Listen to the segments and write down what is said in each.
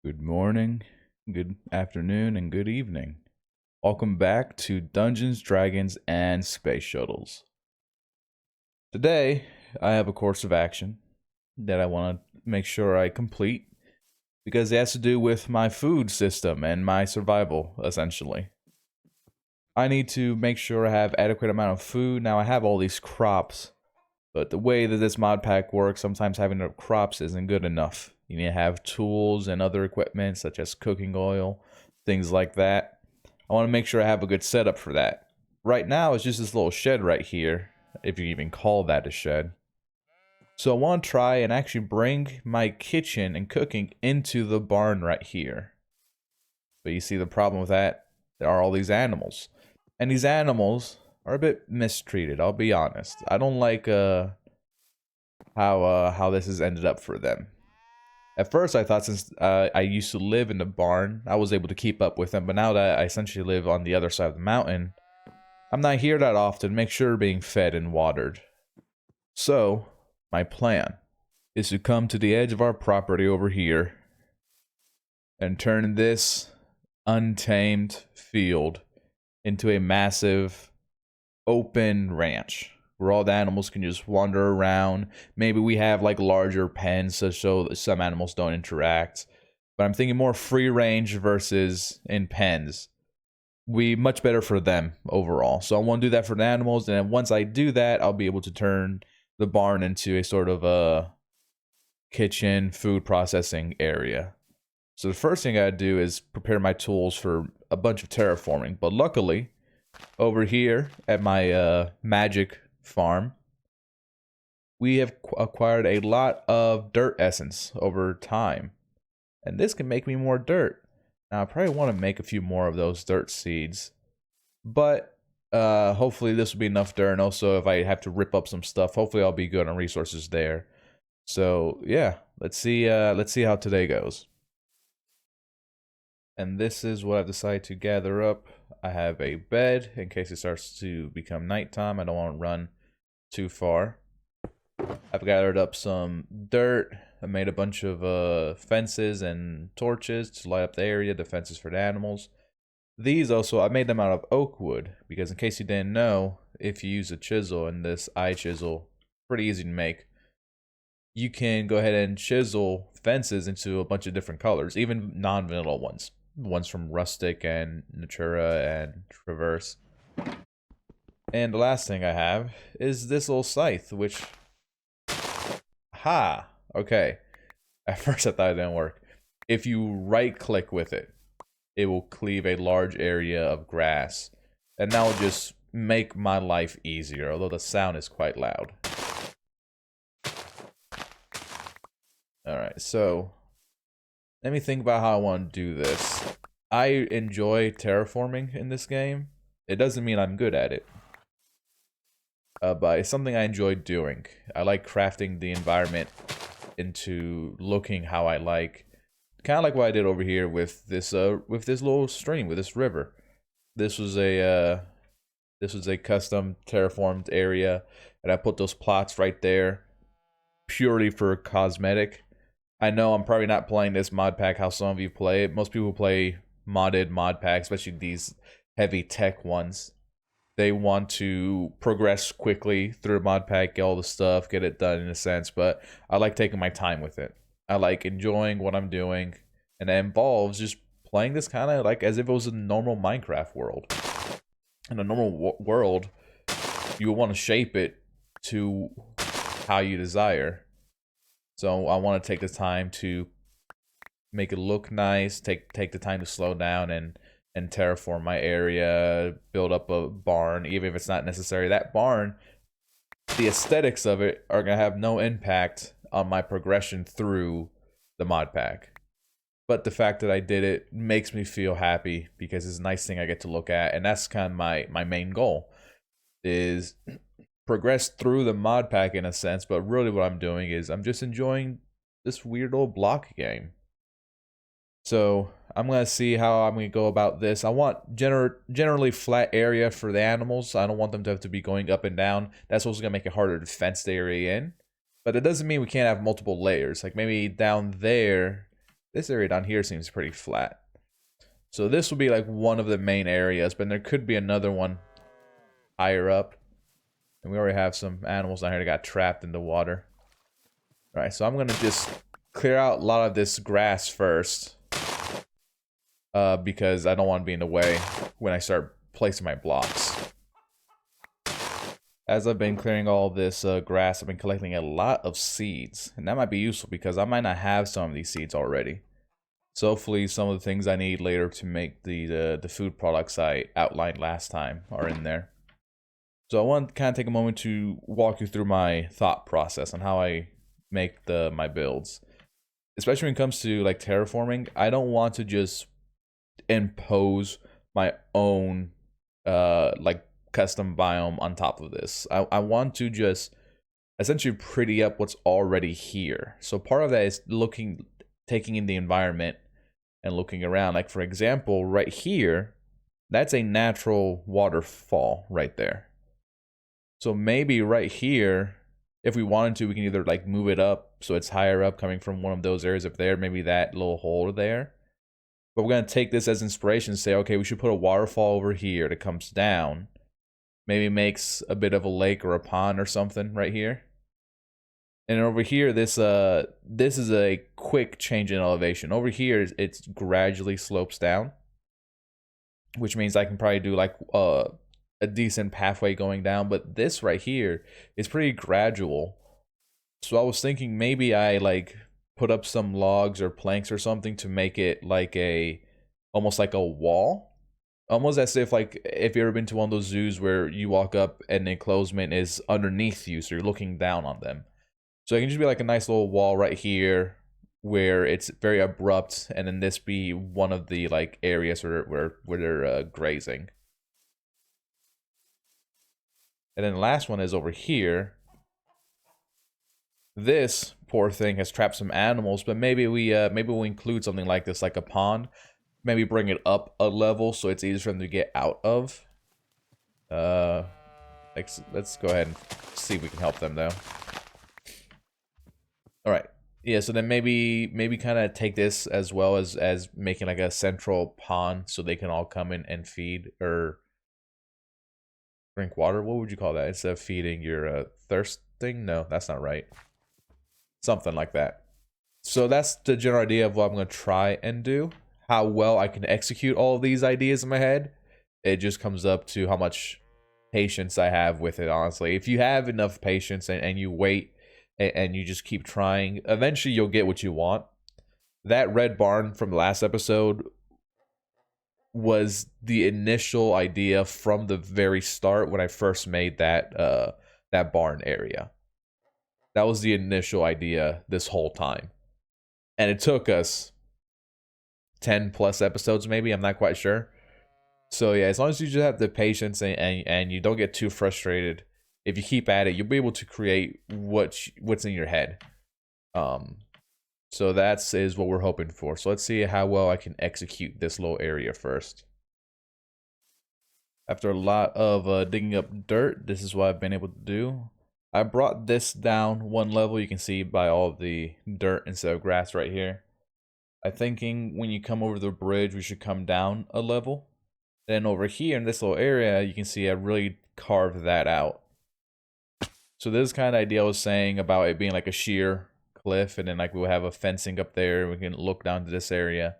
Good morning, good afternoon, and good evening. Welcome back to Dungeons, Dragons, and Space Shuttles. Today, I have a course of action that I want to make sure I complete because it has to do with my food system and my survival, essentially. I need to make sure I have adequate amount of food. Now, I have all these crops, but the way that this mod pack works, sometimes having enough crops isn't good enough. You need to have tools and other equipment such as cooking oil, things like that. I want to make sure I have a good setup for that. Right now, it's just this little shed right here, if you even call that a shed. So I want to try and actually bring my kitchen and cooking into the barn right here. But you see the problem with that? There are all these animals. And these animals are a bit mistreated, I'll be honest. I don't like how this has ended up for them. At first, I thought since I used to live in the barn, I was able to keep up with them. But now that I essentially live on the other side of the mountain, I'm not here that often. Make sure being fed and watered. So, my plan is to come to the edge of our property over here and turn this untamed field into a massive open ranch where all the animals can just wander around. Maybe we have like larger pens so that some animals don't interact. But I'm thinking more free range versus in pens. We much better for them overall. So I want to do that for the animals, and then once I do that, I'll be able to turn the barn into a sort of a kitchen food processing area. So the first thing I do is prepare my tools for a bunch of terraforming. But luckily, over here at my magic farm, we have acquired a lot of dirt essence over time, and this can make me more dirt. Now I probably want to make a few more of those dirt seeds, but hopefully this will be enough dirt. And also, if I have to rip up some stuff, hopefully I'll be good on resources there. So yeah, let's see how today goes. And this is what I've decided to gather up. I have a bed in case it starts to become nighttime. I don't want to run too far. I've gathered up some dirt. I made a bunch of fences and torches to light up the area, defenses for the animals. These also, I made them out of oak wood, because in case you didn't know, if you use a chisel, and this eye chisel, pretty easy to make, you can go ahead and chisel fences into a bunch of different colors, even non-vanilla ones. Ones from Rustic and Natura and Traverse. And the last thing I have is this little scythe, which... Ha! Okay. At first I thought it didn't work. If you right-click with it, it will cleave a large area of grass. And that will just make my life easier, although the sound is quite loud. Alright, so... let me think about how I want to do this. I enjoy terraforming in this game. It doesn't mean I'm good at it. But it's something I enjoy doing. I like crafting the environment into looking how I like. Kind of like what I did over here with this little stream, with this river. This was a custom terraformed area, and I put those plots right there purely for cosmetic. I know I'm probably not playing this mod pack how some of you play it. Most people play modded mod packs, especially these heavy tech ones. They want to progress quickly through a mod pack, get all the stuff, get it done in a sense, but I like taking my time with it. I like enjoying what I'm doing, and it involves just playing this kind of like as if it was a normal Minecraft world. In a normal world, you want to shape it to how you desire. So I want to take the time to make it look nice, take the time to slow down and terraform my area, build up a barn, even if it's not necessary. That barn, the aesthetics of it are going to have no impact on my progression through the mod pack. But the fact that I did it makes me feel happy because it's a nice thing I get to look at. And that's kind of my main goal, is progress through the mod pack in a sense. But really what I'm doing is I'm just enjoying this weird old block game. So I'm going to see how I'm going to go about this. I want generally flat area for the animals. I don't want them to have to be going up and down. That's what's going to make it harder to fence the area in. But it doesn't mean we can't have multiple layers. Like maybe down there this area down here seems pretty flat. So this will be like one of the main areas, but there could be another one higher up. And we already have some animals down here that got trapped in the water. Alright, so I'm gonna just clear out a lot of this grass first. Because I don't want to be in the way when I start placing my blocks. As I've been clearing all this grass, I've been collecting a lot of seeds. And that might be useful because I might not have some of these seeds already. So hopefully some of the things I need later to make the food products I outlined last time are in there. So I want to kind of take a moment to walk you through my thought process on how I make my builds. Especially when it comes to like terraforming, I don't want to just impose my own like custom biome on top of this. I want to just essentially pretty up what's already here. So part of that is taking in the environment and looking around. Like for example, right here, that's a natural waterfall right there. So maybe right here, if we wanted to, we can either like move it up so it's higher up coming from one of those areas up there, maybe that little hole there. But we're going to take this as inspiration and say, okay, we should put a waterfall over here that comes down. Maybe makes a bit of a lake or a pond or something right here. And over here, this is a quick change in elevation. Over here, it gradually slopes down. Which means I can probably do like a decent pathway going down. But this right here is pretty gradual. So I was thinking maybe I like put up some logs or planks or something to make it like almost like a wall. Almost as if like if you've ever been to one of those zoos where you walk up and the enclosement is underneath you, so you're looking down on them. So it can just be like a nice little wall right here where it's very abrupt, and then this be one of the like areas where they're grazing. And then the last one is over here. This poor thing has trapped some animals, but maybe we'll include something like this, like a pond. Maybe bring it up a level so it's easier for them to get out of. Let's go ahead and see if we can help them though. All right, yeah. So then maybe kind of take this as well as making like a central pond so they can all come in and feed or drink water. What would you call that? Instead of feeding, you're thirsting. No, that's not right. Something like that. So that's the general idea of what I'm going to try and do. How well I can execute all of these ideas in my head, it just comes up to how much patience I have with it, honestly. If you have enough patience and you wait and you just keep trying, eventually you'll get what you want. That red barn from the last episode was the initial idea from the very start when I first made that barn area. That was the initial idea this whole time. And it took us 10 plus episodes maybe, I'm not quite sure. So yeah, as long as you just have the patience and you don't get too frustrated, if you keep at it, you'll be able to create what's in your head. So that is what we're hoping for. So let's see how well I can execute this little area first. After a lot of digging up dirt, this is what I've been able to do. I brought this down one level. You can see by all of the dirt instead of grass right here. I'm thinking when you come over the bridge, we should come down a level. Then over here in this little area, you can see I really carved that out. So this kind of idea I was saying about it being like a sheer cliff, and then like we'll have a fencing up there. We can look down to this area.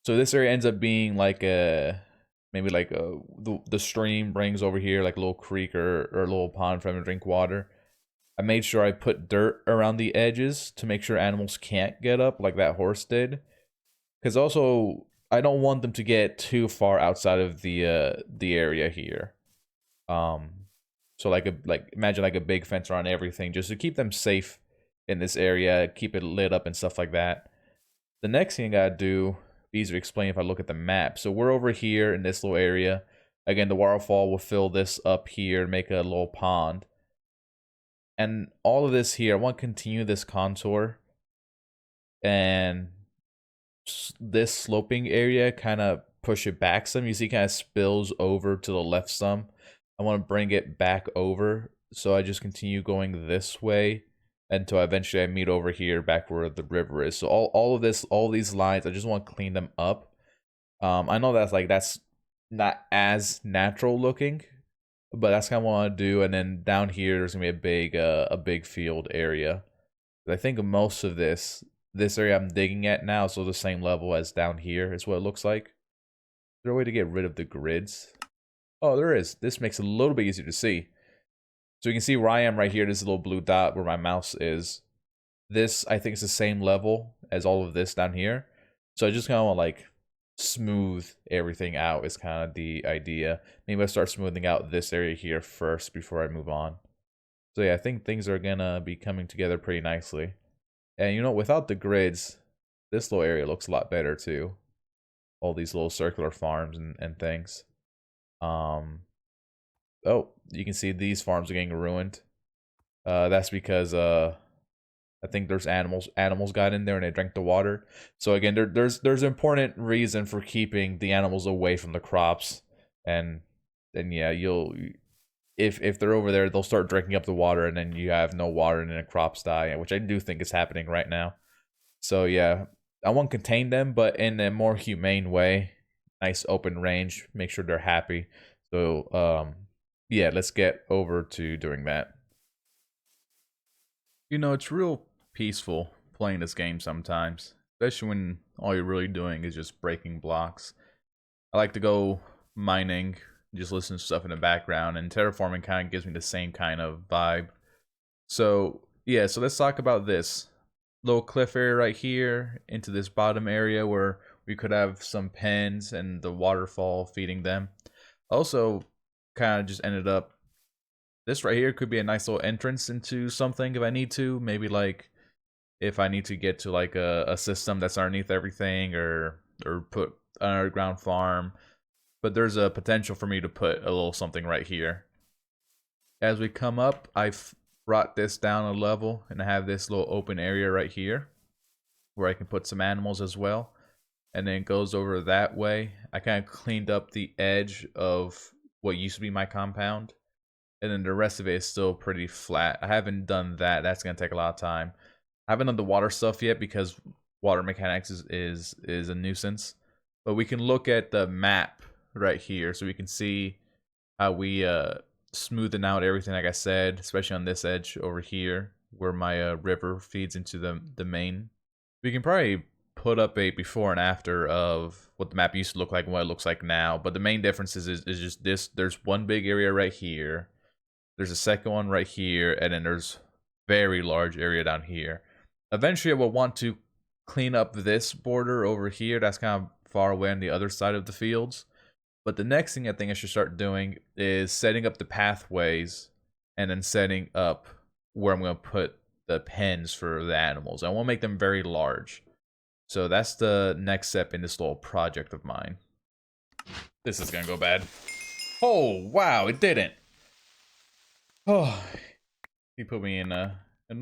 So this area ends up being like maybe like the stream brings over here like a little creek or a little pond for them to drink water. I made sure I put dirt around the edges to make sure animals can't get up like that horse did. Because also, I don't want them to get too far outside of the area here. So like imagine like a big fence around everything just to keep them safe in this area, keep it lit up and stuff like that. The next thing I gotta do, easier to explain if I look at the map. So we're over here in this little area. Again, the waterfall will fill this up here and make a little pond. And all of this here, I want to continue this contour. And this sloping area, kind of push it back some. You see it kind of spills over to the left some. I want to bring it back over. So I just continue going this way until eventually I meet over here back where the river is. So all these lines, I just want to clean them up. I know that's not as natural looking, but that's kind of what I want to do. And then down here, there's gonna be a big field area. I think most of this area I'm digging at now is so the same level as down here is what it looks like. Is there a way to get rid of the grids? Oh, there is. This makes it a little bit easier to see. So you can see where I am right here, this little blue dot where my mouse is. This, I think, is the same level as all of this down here. So I just kind of want to like smooth everything out is kind of the idea. Maybe I'll start smoothing out this area here first before I move on. So yeah, I think things are gonna be coming together pretty nicely. And you know, without the grids, this little area looks a lot better too. All these little circular farms and things. Oh, you can see these farms are getting ruined. That's because I think there's animals got in there and they drank the water. So again, there's an important reason for keeping the animals away from the crops. And then yeah, if they're over there, they'll start drinking up the water, and then you have no water and then the crops die, which I do think is happening right now. So yeah, I won't contain them, but in a more humane way. Nice open range, make sure they're happy. So yeah, let's get over to doing that. You know, it's real peaceful playing this game sometimes, especially when all you're really doing is just breaking blocks. I like to go mining, just listen to stuff in the background, and terraforming kind of gives me the same kind of vibe. So yeah, so let's talk about this little cliff area right here into this bottom area where we could have some pens and the waterfall feeding them. Also, kind of just ended up, this right here could be a nice little entrance into something if I need to. Maybe like if I need to get to like a system that's underneath everything, or put an underground farm. But there's a potential for me to put a little something right here. As we come up, I've brought this down a level and I have this little open area right here where I can put some animals as well. And then it goes over that way. I kind of cleaned up the edge of what used to be my compound. And then the rest of it is still pretty flat. I haven't done that. That's going to take a lot of time. I haven't done the water stuff yet because water mechanics is a nuisance. But we can look at the map right here so we can see how we smoothing out everything, like I said, especially on this edge over here where my river feeds into the main. We can probably put up a before and after of what the map used to look like and what it looks like now, but the main difference is just this. There's one big area right here, there's a second one right here, and then there's very large area down here. Eventually I will want to clean up this border over here that's kind of far away on the other side of the fields. But the next thing I think I should start doing is setting up the pathways and then setting up where I'm going to put the pens for the animals. I want to make them very large. So that's the next step in this little project of mine. This is going to go bad. Oh, wow, it didn't. Oh, he put me in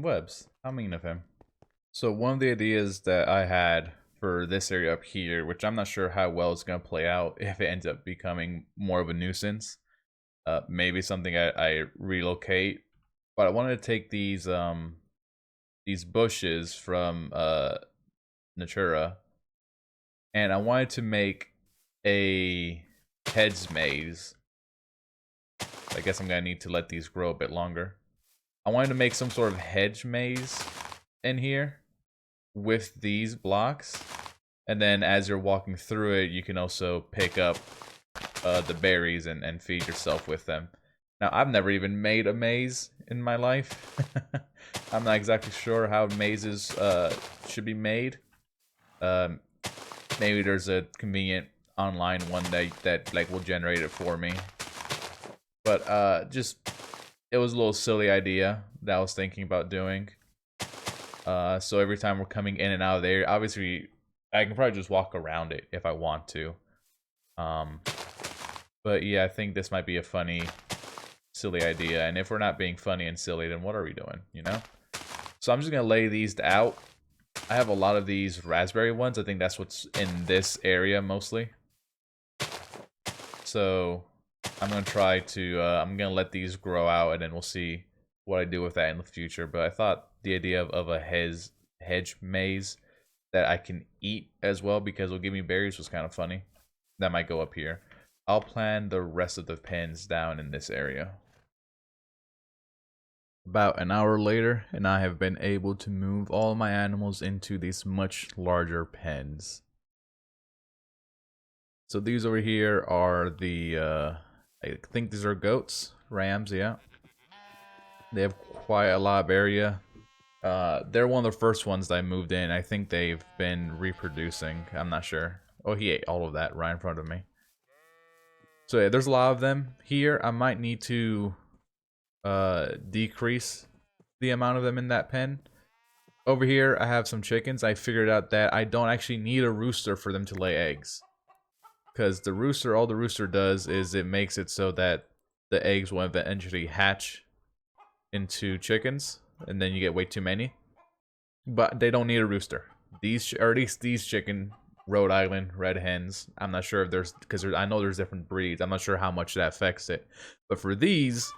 webs. How mean of him. So one of the ideas that I had for this area up here, which I'm not sure how well it's going to play out if it ends up becoming more of a nuisance. Maybe something I relocate. But I wanted to take these bushes from Natura, and I wanted to make a hedge maze. I guess I'm going to need to let these grow a bit longer. I wanted to make some sort of hedge maze in here with these blocks, and then as you're walking through it, you can also pick up the berries and feed yourself with them. Now, I've never even made a maze in my life. I'm not exactly sure how mazes should be made. Maybe there's a convenient online one that like will generate it for me. But just, it was a little silly idea that I was thinking about doing. So every time we're coming in and out of there, obviously I can probably just walk around it if I want to. But yeah, I think this might be a funny, silly idea. And if we're not being funny and silly, then what are we doing, you know? So I'm just going to lay these out. I have a lot of these raspberry ones. I think that's what's in this area mostly. So I'm going to try to, I'm going to let these grow out and then we'll see what I do with that in the future. But I thought the idea of a hedge maze that I can eat as well because it'll give me berries was kind of funny. That might go up here. I'll plan the rest of the pens down in this area. About an hour later, and I have been able to move all my animals into these much larger pens. So these over here are the, I think these are goats, rams, yeah. They have quite a lot of area. They're one of the first ones that I moved in. I think they've been reproducing. I'm not sure. Oh, he ate all of that right in front of me. So yeah, there's a lot of them here. I might need to decrease the amount of them in that pen. Over here, I have some chickens. I figured out that I don't actually need a rooster for them to lay eggs. Because the rooster, all the rooster does is it makes it so that the eggs will eventually hatch into chickens, and then you get way too many. But they don't need a rooster. These, or at least these chicken, Rhode Island red hens. I'm not sure if there's, because I know there's different breeds. I'm not sure how much that affects it. But for these,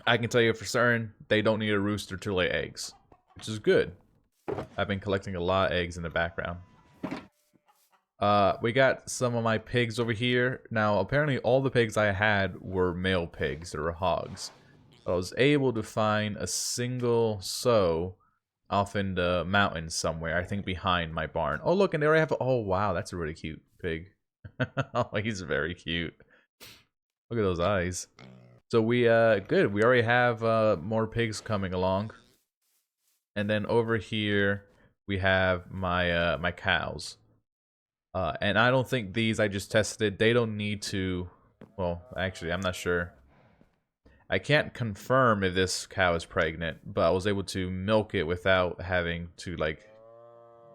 I can tell you for certain, they don't need a rooster to lay eggs, which is good. I've been collecting a lot of eggs in the background. We got some of my pigs over here. Now, apparently all the pigs I had were male pigs, or hogs. I was able to find a single sow off in the mountains somewhere, I think behind my barn. Oh, look, and they already have, oh wow, that's a really cute pig. Oh, he's very cute. Look at those eyes. So we, good, we already have more pigs coming along. And then over here, we have my my cows. And I don't think these, I just tested, they don't need to, well, actually, I'm not sure. I can't confirm if this cow is pregnant, but I was able to milk it without having to, like,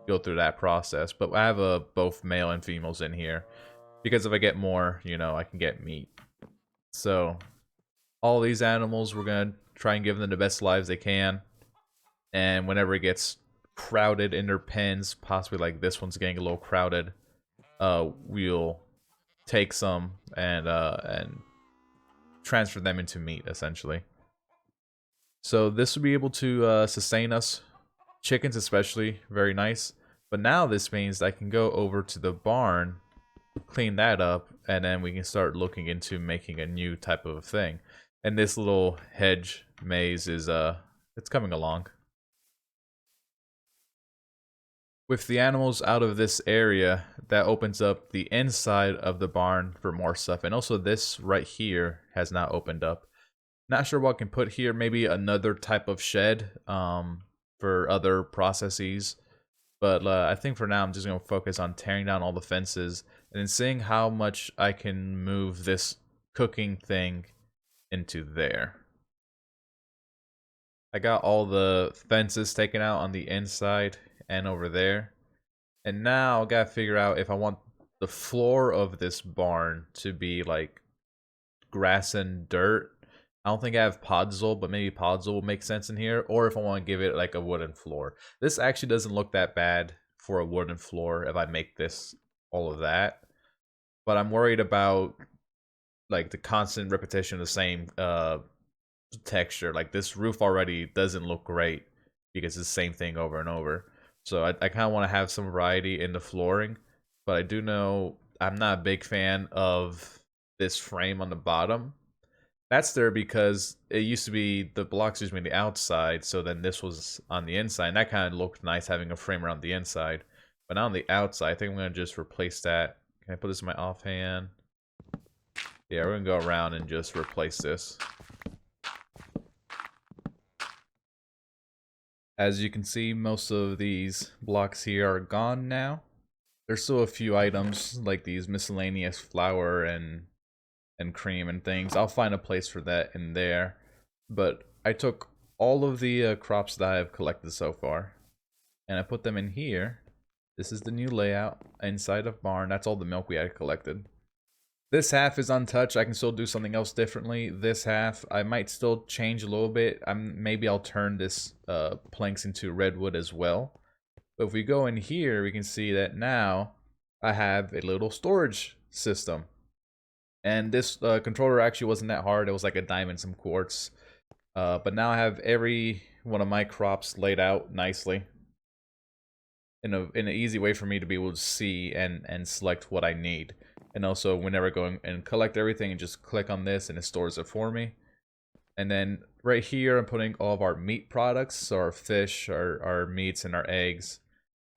go through that process. But I have both male and females in here, because if I get more, you know, I can get meat. So, all these animals, we're going to try and give them the best lives they can. And whenever it gets crowded in their pens, possibly like this one's getting a little crowded, we'll take some and transfer them into meat, essentially. So this will be able to sustain us, chickens especially, very nice. But now this means I can go over to the barn, clean that up, and then we can start looking into making a new type of thing. And this little hedge maze is it's coming along. With the animals out of this area, that opens up the inside of the barn for more stuff. And also this right here has not opened up. Not sure what I can put here. Maybe another type of shed for other processes. But I think for now I'm just going to focus on tearing down all the fences and then seeing how much I can move this cooking thing into there. I got all the fences taken out on the inside and over there. And now I gotta figure out if I want the floor of this barn to be like grass and dirt. I don't think I have podzol, but maybe podzol will make sense in here. Or if I want to give it like a wooden floor. This actually doesn't look that bad for a wooden floor if I make this all of that. But I'm worried about like the constant repetition of the same texture. Like this roof already doesn't look great because it's the same thing over and over. So I kind of want to have some variety in the flooring, but I do know I'm not a big fan of this frame on the bottom. That's there because it used to be the blocks used to be the outside, so then this was on the inside, and that kind of looked nice having a frame around the inside. But now on the outside, I think I'm going to just replace that. Can I put this in my offhand? Yeah, we're going to go around and just replace this. As you can see, most of these blocks here are gone now. There's still a few items like these miscellaneous flour and cream and things. I'll find a place for that in there. But I took all of the crops that I have collected so far and I put them in here. This is the new layout inside of barn. That's all the milk we had collected. This half is untouched. I can still do something else differently. This half, I might still change a little bit. Maybe I'll turn this planks into redwood as well. But if we go in here, we can see that now I have a little storage system. And this controller actually wasn't that hard. It was like a dime and some quartz. But now I have every one of my crops laid out nicely in an easy way for me to be able to see and select what I need. And also, whenever going and collect everything, and just click on this and it stores it for me. And then right here, I'm putting all of our meat products, so our fish, our meats, and our eggs.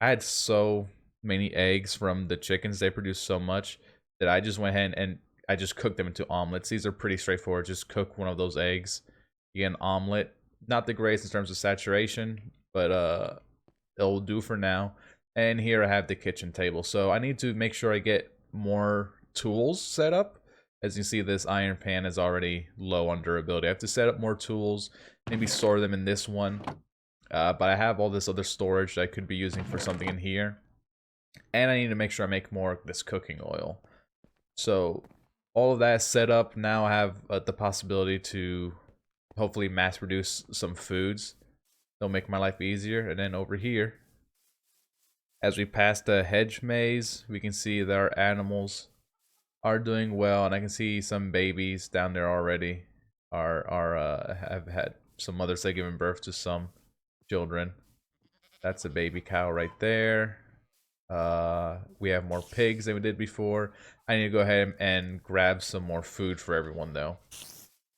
I had so many eggs from the chickens; they produce so much that I just went ahead and I just cooked them into omelets. These are pretty straightforward. Just cook one of those eggs, you get an omelet. Not the greatest in terms of saturation, but it'll do for now. And here I have the kitchen table. So I need to make sure I get more tools set up. As you see, this iron pan is already low on durability. I have to set up more tools, maybe store them in this one. But I have all this other storage that I could be using for something in here. And I need to make sure I make more of this cooking oil. So all of that is set up. Now I have the possibility to hopefully mass produce some foods. They'll make my life easier. And then over here, as we pass the hedge maze, we can see that our animals are doing well, and I can see some babies down there already have had some mothers that have given birth to some children. That's a baby cow right there. We have more pigs than we did before. I need to go ahead and grab some more food for everyone though.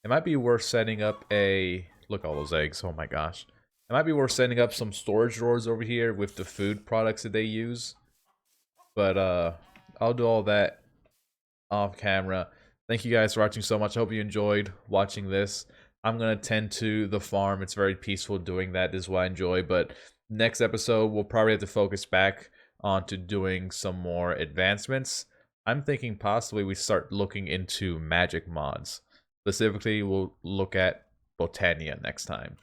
It might be worth setting up a look at all those eggs. Oh my gosh. It might be worth setting up some storage drawers over here with the food products that they use. But I'll do all that off camera. Thank you guys for watching so much. I hope you enjoyed watching this. I'm gonna tend to the farm. It's very peaceful doing that. This is what I enjoy. But next episode, we'll probably have to focus back onto doing some more advancements. I'm thinking possibly we start looking into magic mods. Specifically, we'll look at Botania next time.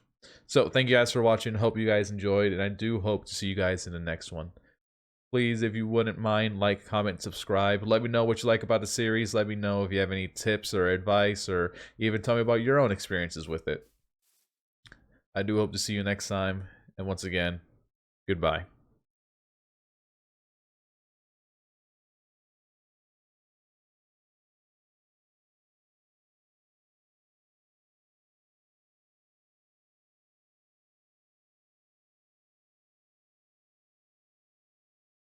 So thank you guys for watching. Hope you guys enjoyed, and I do hope to see you guys in the next one. Please, if you wouldn't mind, like, comment, subscribe. Let me know what you like about the series. Let me know if you have any tips or advice, or even tell me about your own experiences with it. I do hope to see you next time, and once again, goodbye.